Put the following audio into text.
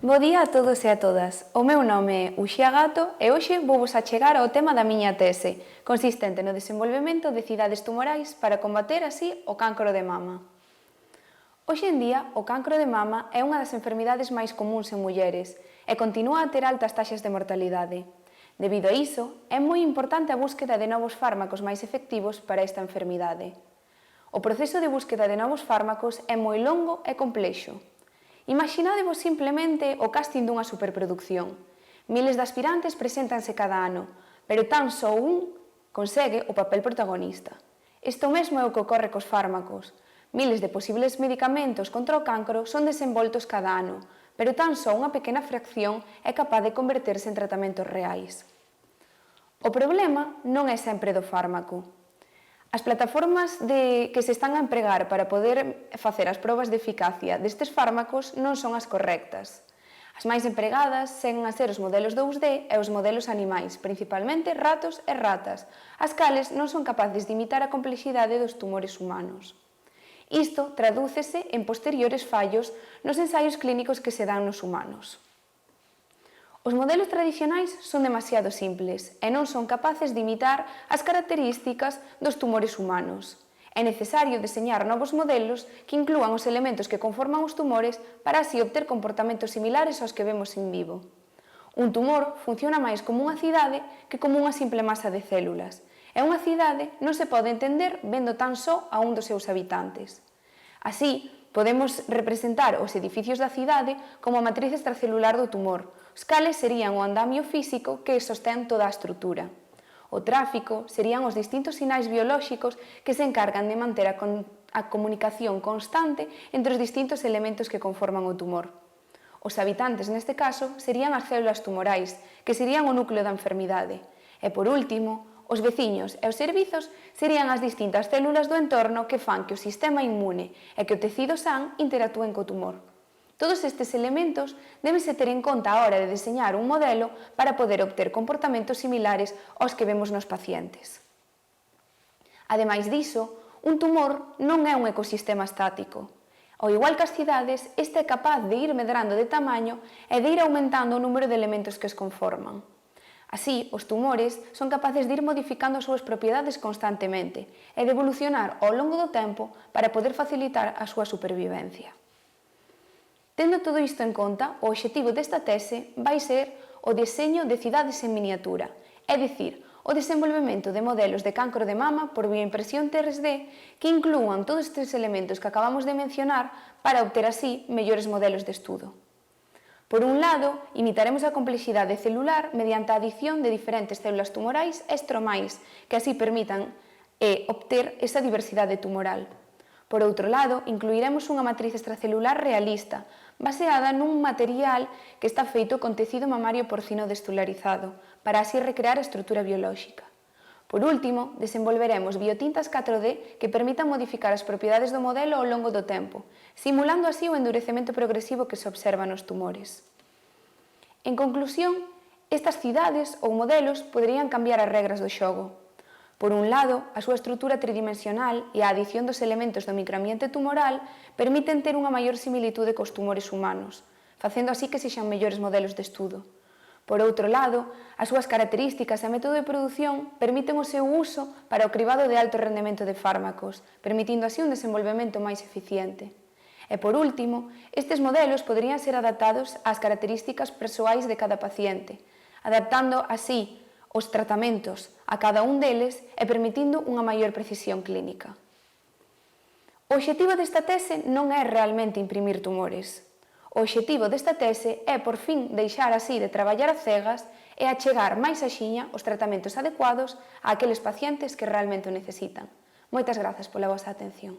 Bo día a todos e a todas. O meu nome é Uxía Gato e hoxe vou-vos achegar ao tema da miña tese, consistente no desenvolvemento de cidades tumorais para combater así o cancro de mama. Hoxe en día, o cancro de mama é unha das enfermidades máis comúns en mulleres e continúa a ter altas taxas de mortalidade. Debido a iso, é moi importante a búsqueda de novos fármacos máis efectivos para esta enfermidade. O proceso de búsqueda de novos fármacos é moi longo e complexo. Imaginádevos simplemente o casting dunha superproducción. Miles de aspirantes preséntanse cada ano, pero tan só un consegue o papel protagonista. Isto mesmo é o que ocorre cos fármacos. Miles de posibles medicamentos contra o cancro son desenvoltos cada ano, pero tan só unha pequena fracción é capaz de converterse en tratamentos reais. O problema non é sempre do fármaco. As plataformas que se están a empregar para poder facer as probas de eficacia destes fármacos non son as correctas. As máis empregadas seguen a ser os modelos 2D e os modelos animais, principalmente ratos e ratas, as cales non son capaces de imitar a complexidade dos tumores humanos. Isto tradúcese en posteriores fallos nos ensaios clínicos que se dan nos humanos. Os modelos tradicionais son demasiado simples e non son capaces de imitar as características dos tumores humanos. É necesario deseñar novos modelos que inclúan os elementos que conforman os tumores para así obter comportamentos similares aos que vemos en vivo. Un tumor funciona máis como unha cidade que como unha simple masa de células, e unha cidade non se pode entender vendo tan só a un dos seus habitantes. Así, podemos representar os edificios da cidade como a matriz extracelular do tumor, os cales serían o andamio físico que sostén toda a estrutura. O tráfico serían os distintos sinais biolóxicos que se encargan de manter a comunicación constante entre os distintos elementos que conforman o tumor. Os habitantes, neste caso, serían as células tumorais, que serían o núcleo da enfermidade. E, por último, os veciños e os servizos serían as distintas células do entorno que fan que o sistema inmune e que o tecido san interactúen co tumor. Todos estes elementos débense ter en conta á hora de deseñar un modelo para poder obter comportamentos similares aos que vemos nos pacientes. Ademais diso, un tumor non é un ecosistema estático. Ao igual que as cidades, este é capaz de ir medrando de tamaño e de ir aumentando o número de elementos que os conforman. Así, os tumores son capaces de ir modificando as súas propiedades constantemente e de evolucionar ao longo do tempo para poder facilitar a súa supervivencia. Tendo todo isto en conta, o obxectivo desta tese vai ser o deseño de cidades en miniatura, é dicir, o desenvolvemento de modelos de cancro de mama por bioimpresión 3D que inclúan todos estes elementos que acabamos de mencionar para obter así mellores modelos de estudo. Por un lado, imitaremos a complexidade celular mediante a adición de diferentes células tumorais e estromais que así permitan obter esa diversidade tumoral. Por outro lado, incluiremos unha matriz extracelular realista, baseada nun material que está feito con tecido mamario porcino destularizado, para así recrear a estrutura biolóxica. Por último, desenvolveremos biotintas 4D que permitan modificar as propiedades do modelo ao longo do tempo, simulando así o endurecemento progresivo que se observa nos tumores. En conclusión, estas cidades ou modelos poderían cambiar as regras do xogo. Por un lado, a súa estrutura tridimensional e a adición dos elementos do microambiente tumoral permiten ter unha maior similitude cos tumores humanos, facendo así que sexan mellores modelos de estudo. Por outro lado, as súas características e método de produción permiten o seu uso para o cribado de alto rendemento de fármacos, permitindo así un desenvolvemento máis eficiente. E por último, estes modelos poderían ser adaptados ás características persoais de cada paciente, adaptando así os tratamentos a cada un deles e permitindo unha maior precisión clínica. O obxectivo desta tese non é realmente imprimir tumores. O obxectivo desta tese é, por fin, deixar así de traballar a cegas e achegar máis axiña os tratamentos adecuados a aqueles pacientes que realmente o necesitan. Moitas grazas pola vosa atención.